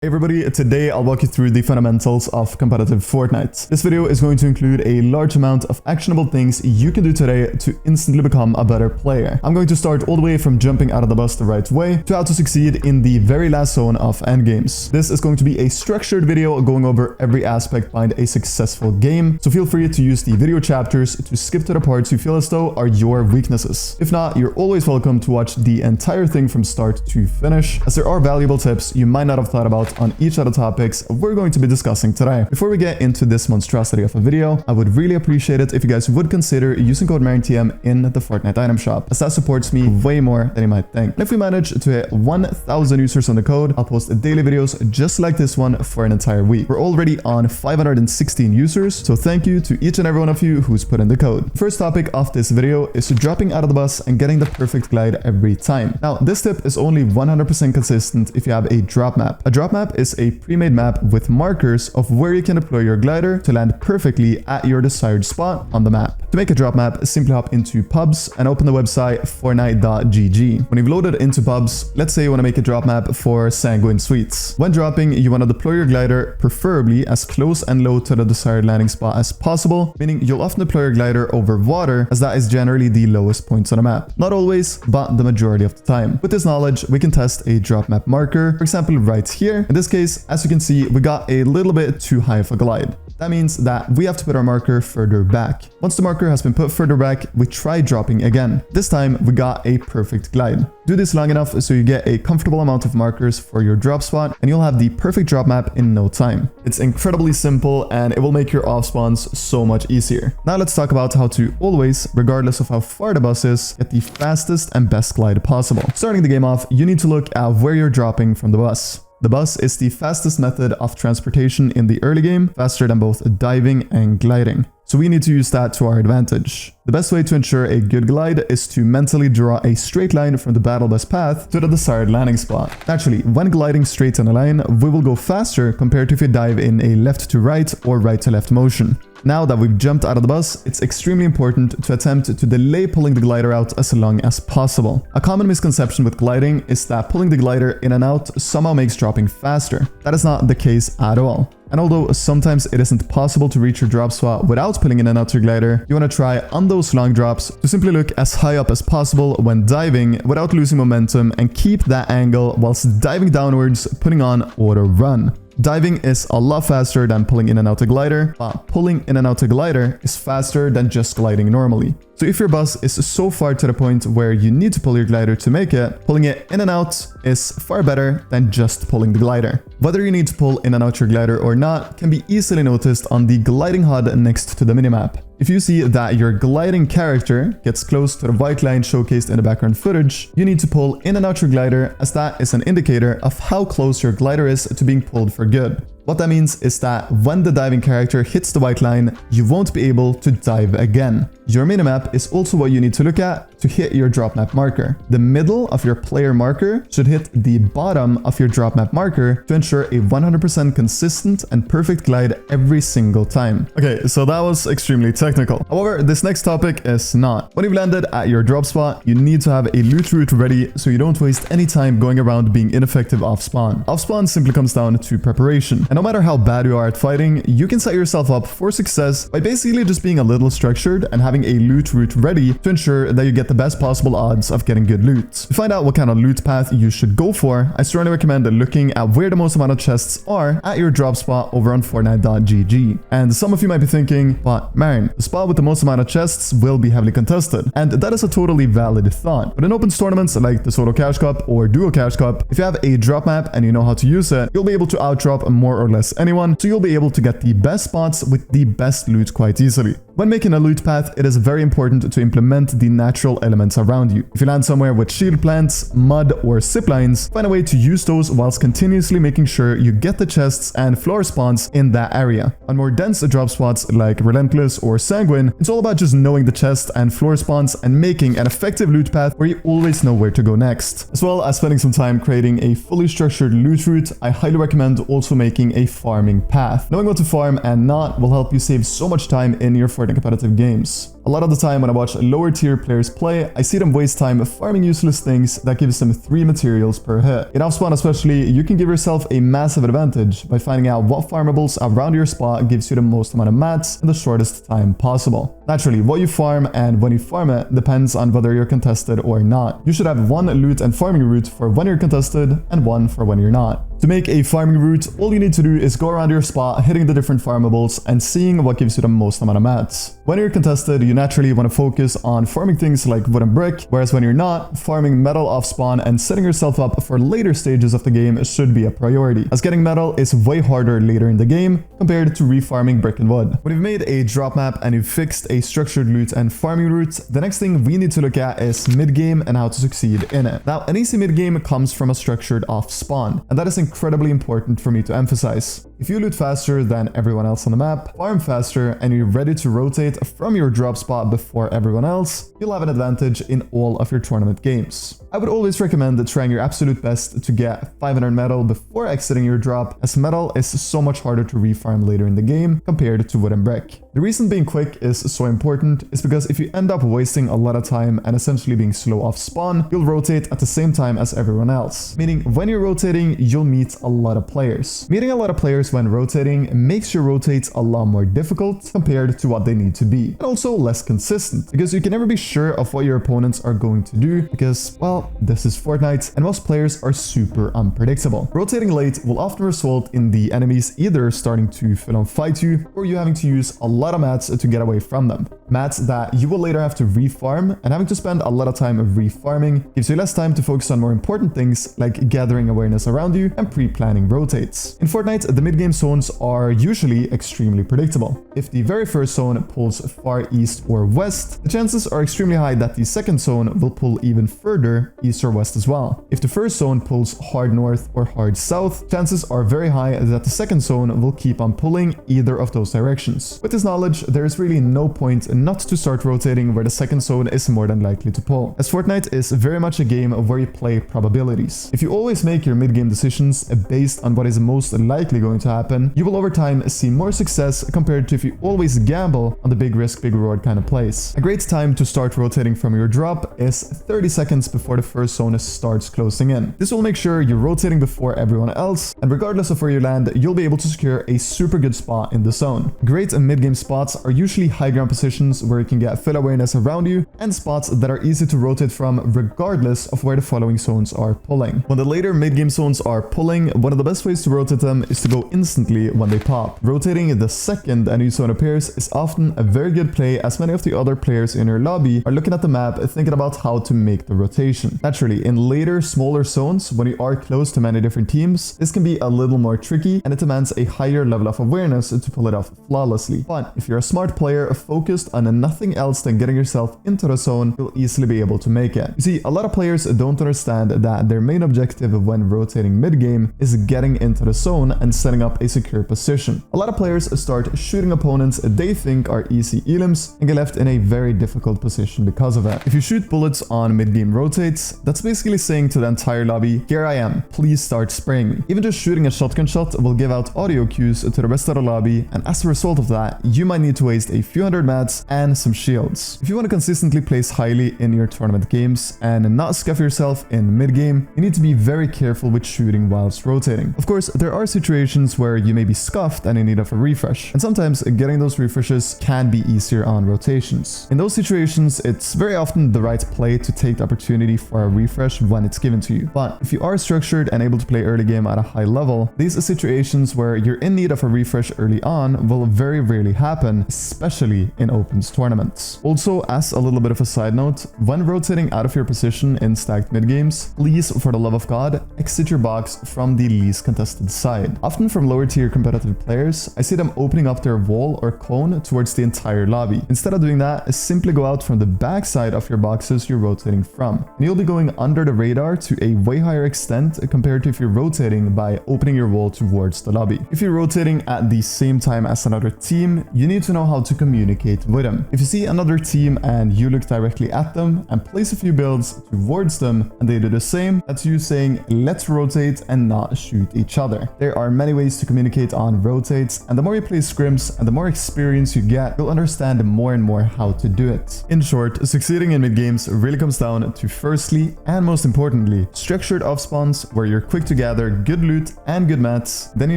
Hey everybody, today I'll walk you through the fundamentals of competitive Fortnite. This video is going to include a large amount of actionable things you can do today to instantly become a better player. I'm going to start all the way from jumping out of the bus the right way to how to succeed in the very last zone of endgames. This is going to be a structured video going over every aspect behind a successful game, so feel free to use the video chapters to skip to the parts you feel as though are your weaknesses. If not, you're always welcome to watch the entire thing from start to finish, as there are valuable tips you might not have thought about on each of the topics we're going to be discussing today. Before we get into this monstrosity of a video, I would really appreciate it if you guys would consider using code MarinTM in the Fortnite item shop, as that supports me way more than you might think. And if we manage to hit 1,000 users on the code, I'll post daily videos just like this one for an entire week. We're already on 516 users, so thank you to each and every one of you who's put in the code. First topic of this video is dropping out of the bus and getting the perfect glide every time. Now, this tip is only 100% consistent if you have a drop map. A drop map is a pre-made map with markers of where you can deploy your glider to land perfectly at your desired spot on the map. To make a drop map, simply hop into pubs and open the website fortnite.gg. When you've loaded into pubs, let's say you want to make a drop map for Sanguine Suites. When dropping, you want to deploy your glider preferably as close and low to the desired landing spot as possible, meaning you'll often deploy your glider over water, as that is generally the lowest points on the map. Not always, but the majority of the time. With this knowledge, we can test a drop map marker, for example right here. In this case, as you can see, we got a little bit too high of a glide. That means that we have to put our marker further back. Once the marker has been put further back, we try dropping again. This time, we got a perfect glide. Do this long enough so you get a comfortable amount of markers for your drop spot, and you'll have the perfect drop map in no time. It's incredibly simple, and it will make your off spawns so much easier. Now let's talk about how to always, regardless of how far the bus is, get the fastest and best glide possible. Starting the game off, you need to look at where you're dropping from the bus. The bus is the fastest method of transportation in the early game, faster than both diving and gliding. So we need to use that to our advantage. The best way to ensure a good glide is to mentally draw a straight line from the battle bus path to the desired landing spot. Naturally, when gliding straight in a line, we will go faster compared to if you dive in a left to right or right to left motion. Now that we've jumped out of the bus, it's extremely important to attempt to delay pulling the glider out as long as possible. A common misconception with gliding is that pulling the glider in and out somehow makes dropping faster. That is not the case at all. And although sometimes it isn't possible to reach your drop spot without pulling in and out your glider, you want to try on those long drops to simply look as high up as possible when diving without losing momentum, and keep that angle whilst diving downwards, putting on auto run. Diving is a lot faster than pulling in and out a glider, but pulling in and out a glider is faster than just gliding normally. So if your bus is so far to the point where you need to pull your glider to make it, pulling it in and out is far better than just pulling the glider. Whether you need to pull in and out your glider or not can be easily noticed on the gliding HUD next to the minimap. If you see that your gliding character gets close to the white line showcased in the background footage, you need to pull in and out your glider, as that is an indicator of how close your glider is to being pulled for good. What that means is that when the diving character hits the white line, you won't be able to dive again. Your minimap is also what you need to look at to hit your drop map marker. The middle of your player marker should hit the bottom of your drop map marker to ensure a 100% consistent and perfect glide every single time. Okay, so that was extremely technical. However, this next topic is not. When you've landed at your drop spot, you need to have a loot route ready so you don't waste any time going around being ineffective off spawn. Off spawn simply comes down to preparation. And no matter how bad you are at fighting, you can set yourself up for success by basically just being a little structured and having a loot route ready to ensure that you get the best possible odds of getting good loot. To find out what kind of loot path you should go for, I strongly recommend looking at where the most amount of chests are at your drop spot over on Fortnite.gg. And some of you might be thinking, but Marin, the spot with the most amount of chests will be heavily contested. And that is a totally valid thought. But in open tournaments like the Solo Cash Cup or Duo Cash Cup, if you have a drop map and you know how to use it, you'll be able to outdrop more or less anyone, so you'll be able to get the best spots with the best loot quite easily. When making a loot path, it is very important to implement the natural elements around you. If you land somewhere with shield plants, mud, or zip lines, find a way to use those whilst continuously making sure you get the chests and floor spawns in that area. On more dense drop spots like Relentless or Sanguine, it's all about just knowing the chest and floor spawns and making an effective loot path where you always know where to go next. As well as spending some time creating a fully structured loot route, I highly recommend also making a farming path. Knowing what to farm and not will help you save so much time in your Fortnite in competitive games. A lot of the time when I watch lower tier players play, I see them waste time farming useless things that gives them 3 materials per hit. In off-spawn especially, you can give yourself a massive advantage by finding out what farmables around your spot gives you the most amount of mats in the shortest time possible. Naturally, what you farm and when you farm it depends on whether you're contested or not. You should have one loot and farming route for when you're contested and one for when you're not. To make a farming route, all you need to do is go around your spot, hitting the different farmables and seeing what gives you the most amount of mats. When you're contested, you naturally want to focus on farming things like wood and brick, whereas when you're not, farming metal off spawn and setting yourself up for later stages of the game should be a priority, as getting metal is way harder later in the game compared to refarming brick and wood. When you've made a drop map and you've fixed a structured loot and farming route, the next thing we need to look at is mid-game and how to succeed in it. Now, an easy mid-game comes from a structured off spawn, and that is incredibly important for me to emphasize. If you loot faster than everyone else on the map, farm faster, and you're ready to rotate from your drop spot before everyone else, you'll have an advantage in all of your tournament games. I would always recommend trying your absolute best to get 500 metal before exiting your drop, as metal is so much harder to refarm later in the game compared to wood and brick. The reason being quick is so important is because if you end up wasting a lot of time and essentially being slow off spawn, you'll rotate at the same time as everyone else. Meaning when you're rotating, you'll meet a lot of players. Meeting a lot of players when rotating makes your rotates a lot more difficult compared to what they need to be, and also less consistent, because you can never be sure of what your opponents are going to do because, well, this is Fortnite and most players are super unpredictable. Rotating late will often result in the enemies either starting to full on fight you or you having to use a lot of mats to get away from them. Mats that you will later have to refarm, and having to spend a lot of time refarming gives you less time to focus on more important things like gathering awareness around you and pre-planning rotates. In Fortnite, the mid-game zones are usually extremely predictable. If the very first zone pulls far east or west, the chances are extremely high that the second zone will pull even further east or west as well. If the first zone pulls hard north or hard south, chances are very high that the second zone will keep on pulling either of those directions. With this knowledge, there is really no point not to start rotating where the second zone is more than likely to pull, as Fortnite is very much a game where you play probabilities. If you always make your mid-game decisions based on what is most likely going to happen, you will over time see more success compared to if you always gamble on the big risk, big reward kind of plays. A great time to start rotating from your drop is 30 seconds before the first zone starts closing in. This will make sure you're rotating before everyone else, and regardless of where you land, you'll be able to secure a super good spot in the zone. Great mid-game spots are usually high ground positions where you can get full awareness around you, and spots that are easy to rotate from regardless of where the following zones are pulling. When the later mid-game zones are pulling, one of the best ways to rotate them is to go instantly when they pop. Rotating the second a new zone appears is often a very good play, as many of the other players in your lobby are looking at the map thinking about how to make the rotation. Naturally, in later, smaller zones, when you are close to many different teams, this can be a little more tricky and it demands a higher level of awareness to pull it off flawlessly. But if you're a smart player focused on nothing else than getting yourself into the zone, you'll easily be able to make it. You see, a lot of players don't understand that their main objective when rotating mid-game is getting into the zone and setting up a secure position. A lot of players start shooting opponents they think are easy elims and get left in a very difficult position because of it. If you shoot bullets on mid-game rotates, that's basically saying to the entire lobby, here I am, please start spraying me. Even just shooting a shotgun shot will give out audio cues to the rest of the lobby, and as a result of that, you might need to waste a few hundred mats and some shields. If you want to consistently place highly in your tournament games and not scuff yourself in mid-game, you need to be very careful with shooting whilst rotating. Of course, there are situations where you may be scuffed and in need of a refresh, and sometimes getting those refreshes can be easier on rotations. In those situations, it's very often the right play to take the opportunity for a refresh when it's given to you. But if you are structured and able to play early game at a high level, these situations where you're in need of a refresh early on will very rarely happen, especially in opens tournaments. Also, as a little bit of a side note, when rotating out of your position in stacked mid games, please, for the love of God, exit your box from the least contested side. Often from lower tier competitive players, I see them opening up their wall or cone towards the entire lobby. Instead of doing that, simply go out from the back side of your boxes you're rotating from, and you'll be going under the radar to a way higher extent compared to if you're rotating by opening your wall towards the lobby. If you're rotating at the same time as another team, you need to know how to communicate with them. If you see another team and you you look directly at them and place a few builds towards them, and they do the same, that's you saying let's rotate and not shoot each other. There are many ways to communicate on rotates, and the more you play scrims and the more experience you get, you'll understand more and more how to do it. In short, succeeding in mid-games really comes down to firstly, and most importantly, structured off spawns where you're quick to gather good loot and good mats. Then you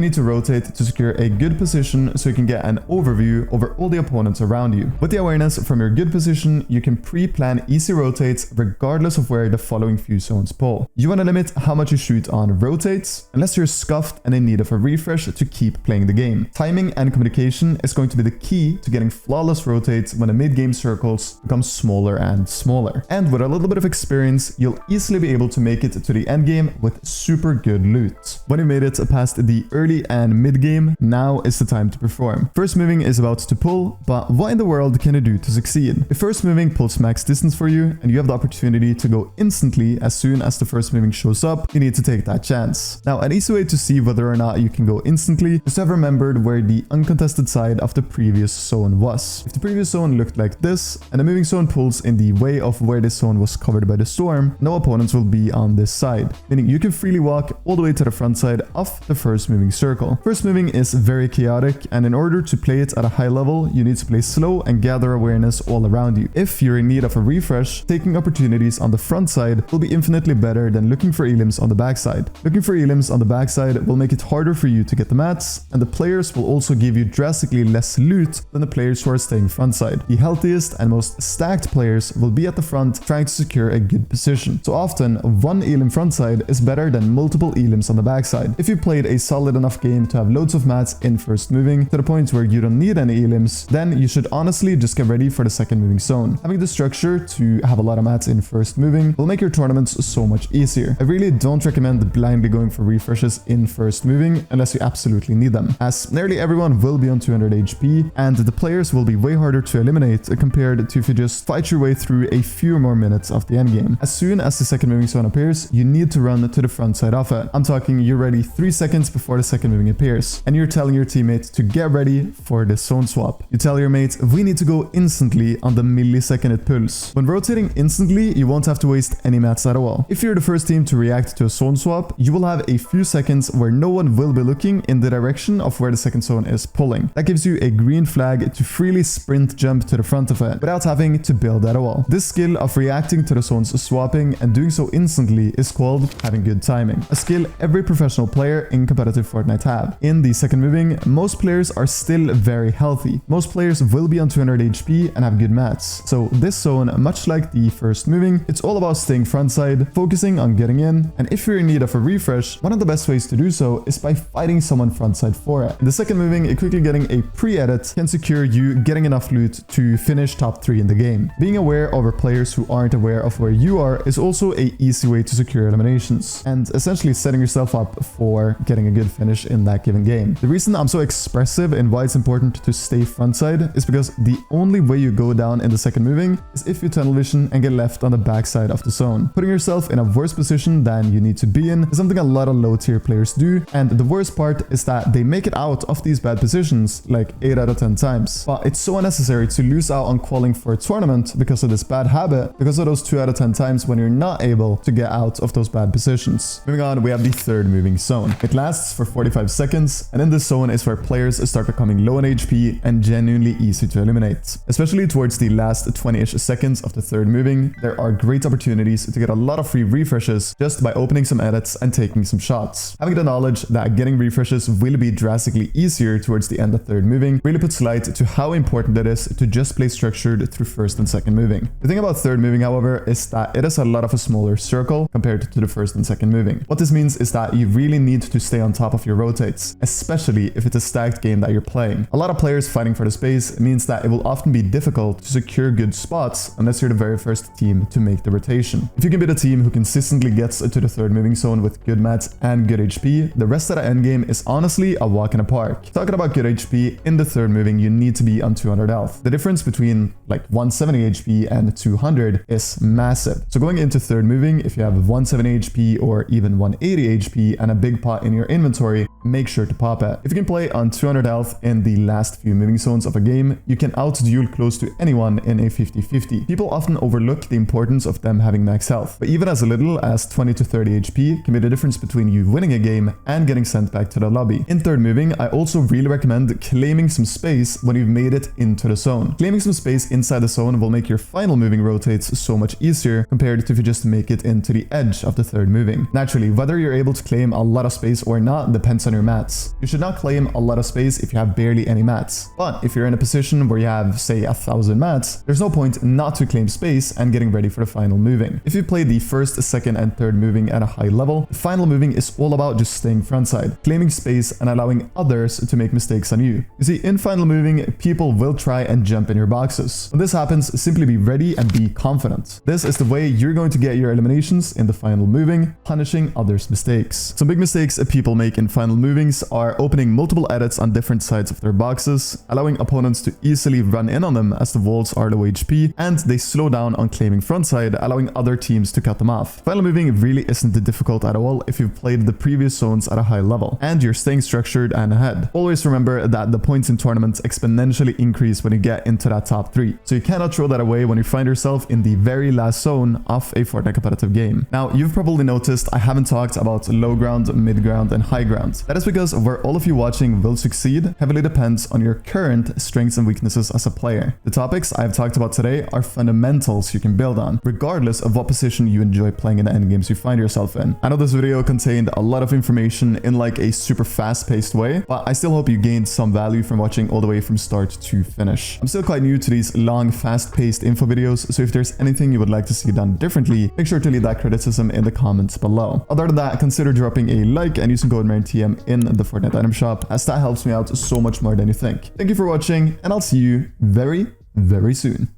need to rotate to secure a good position so you can get an overview over all the opponents around you. With the awareness from your good position, you can pre-plan easy rotates regardless of where the following few zones pull. You want to limit how much you shoot on rotates, unless you're scuffed and in need of a refresh to keep playing the game. Timing and communication is going to be the key to getting flawless rotates when the mid-game circles become smaller and smaller. And with a little bit of experience, you'll easily be able to make it to the end game with super good loot. When you made it past the early and mid game, now is the time to perform. First moving is about to pull, but what in the world can you do to succeed? If first moving pulls max distance for you and you have the opportunity to go instantly as soon as the first moving shows up, you need to take that chance. Now, an easy way to see whether or not you can go instantly is to have remembered where the uncontested side of the previous zone was. If the previous zone looked like this and the moving zone pulls in the way of where this zone was covered by the storm, no opponents will be on this side, meaning you can freely walk all the way to the front side of the first moving circle. First moving is very chaotic, and in order to play it at a high level, you need to play slow and gather awareness all around you. If you're in need of a refresh, taking opportunities on the front side will be infinitely better than looking for elims on the backside. Looking for elims on the backside will make it harder for you to get the mats, and the players will also give you drastically less loot than the players who are staying front side. The healthiest and most stacked players will be at the front trying to secure a good position. So often, one elim front side is better than multiple elims on the backside. If you played a solid enough game to have loads of mats in first moving to the point where you don't need any elims, then you should honestly just get ready for the second moving zone. Having the structure to have a lot of mats in first moving will make your tournaments so much easier. I really don't recommend blindly going for refreshes in first moving unless you absolutely need them, as nearly everyone will be on 200 HP and the players will be way harder to eliminate compared to if you just fight your way through a few more minutes of the endgame. As soon as the second moving zone appears, you need to run to the front side of it. I'm talking you're ready 3 seconds before the second moving appears, and you're telling your teammate to get ready for the zone swap. You tell your mate, we need to go instantly on the millisecond it pulls. When rotating instantly, you won't have to waste any mats at all. If you're the first team to react to a zone swap, you will have a few seconds where no one will be looking in the direction of where the second zone is pulling. That gives you a green flag to freely sprint jump to the front of it without having to build at all. This skill of reacting to the zones swapping and doing so instantly is called having good timing, a skill every professional player in competitive Fortnite have. In the second moving, most players are still very healthy. Most players will be on 200 HP and have good mats. So this zone, much like the first moving, it's all about staying front side, focusing on getting in, and if you're in need of a refresh, one of the best ways to do so is by fighting someone front side for it. In the second moving, quickly getting a pre-edit can secure you getting enough loot to finish top 3 in the game. Being aware over players who aren't aware of where you are is also an easy way to secure eliminations, and essentially setting yourself up for getting a good finish in that given game. The reason I'm so expressive in why it's important to stay front side is because the only way you go down in the second moving is if you tunnel vision and get left on the back side of the zone. Putting yourself in a worse position than you need to be in is something a lot of low tier players do, and the worst part is that they make it out of these bad positions like 8 out of 10 times. But it's so unnecessary to lose out on qualifying for a tournament because of this bad habit, because of those 2 out of 10 times when you're not able to get out of those bad positions. Moving on, we have the third moving zone. It lasts for 45 seconds, and in this zone is where players start becoming low on HP and genuinely easy to eliminate. Especially towards the last 20-ish seconds of the third moving, there are great opportunities to get a lot of free refreshes just by opening some edits and taking some shots. Having the knowledge that getting refreshes will be drastically easier towards the end of third moving really puts light to how important it is to just play structured through first and second moving. The thing about third moving, however, is that it is a lot of a smaller circle compared to the first and second moving. What this means is that you really need to stay on top of your rotates, especially if it's a stacked game that you're playing. A lot of players fighting for the space means that it will often be difficult to secure good spots unless you're the very first team to make the rotation. If you can be the team who consistently gets to the third moving zone with good mats and good HP, the rest of the endgame is honestly a walk in the park. Talking about good HP, in the third moving you need to be on 200 health. The difference between like 170 HP and 200 is massive. So going into third moving, if you have 170 HP or even 180 HP and a big pot in your inventory, make sure to pop it. If you can play on 200 health in the last few moving zones of a game, you can out-duel close to anyone in a few 50-50. People often overlook the importance of them having max health, but even as little as 20 to 30 HP can be the difference between you winning a game and getting sent back to the lobby. In third moving, I also really recommend claiming some space when you've made it into the zone. Claiming some space inside the zone will make your final moving rotates so much easier compared to if you just make it into the edge of the third moving. Naturally, whether you're able to claim a lot of space or not depends on your mats. You should not claim a lot of space if you have barely any mats. But if you're in a position where you have, say, 1,000 mats, there's no point not to claim space and getting ready for the final moving. If you play the first, second, and third moving at a high level, the final moving is all about just staying frontside, claiming space and allowing others to make mistakes on you. You see, in final moving, people will try and jump in your boxes. When this happens, simply be ready and be confident. This is the way you're going to get your eliminations in the final moving, punishing others' mistakes. Some big mistakes people make in final movings are opening multiple edits on different sides of their boxes, allowing opponents to easily run in on them as the walls are low HP, and they slow down on claiming frontside, allowing other teams to cut them off. Final moving really isn't difficult at all if you've played the previous zones at a high level, and you're staying structured and ahead. Always remember that the points in tournaments exponentially increase when you get into that top 3, so you cannot throw that away when you find yourself in the very last zone of a Fortnite competitive game. Now, you've probably noticed I haven't talked about low ground, mid ground, and high ground. That is because where all of you watching will succeed heavily depends on your current strengths and weaknesses as a player. The topics I've talked about today are fundamentals you can build on, regardless of what position you enjoy playing in the endgames you find yourself in. I know this video contained a lot of information in like a super fast-paced way, but I still hope you gained some value from watching all the way from start to finish. I'm still quite new to these long, fast-paced info videos, so if there's anything you would like to see done differently, make sure to leave that criticism in the comments below. Other than that, consider dropping a like and using code MARINTM in the Fortnite item shop, as that helps me out so much more than you think. Thank you for watching, and I'll see you very, very soon.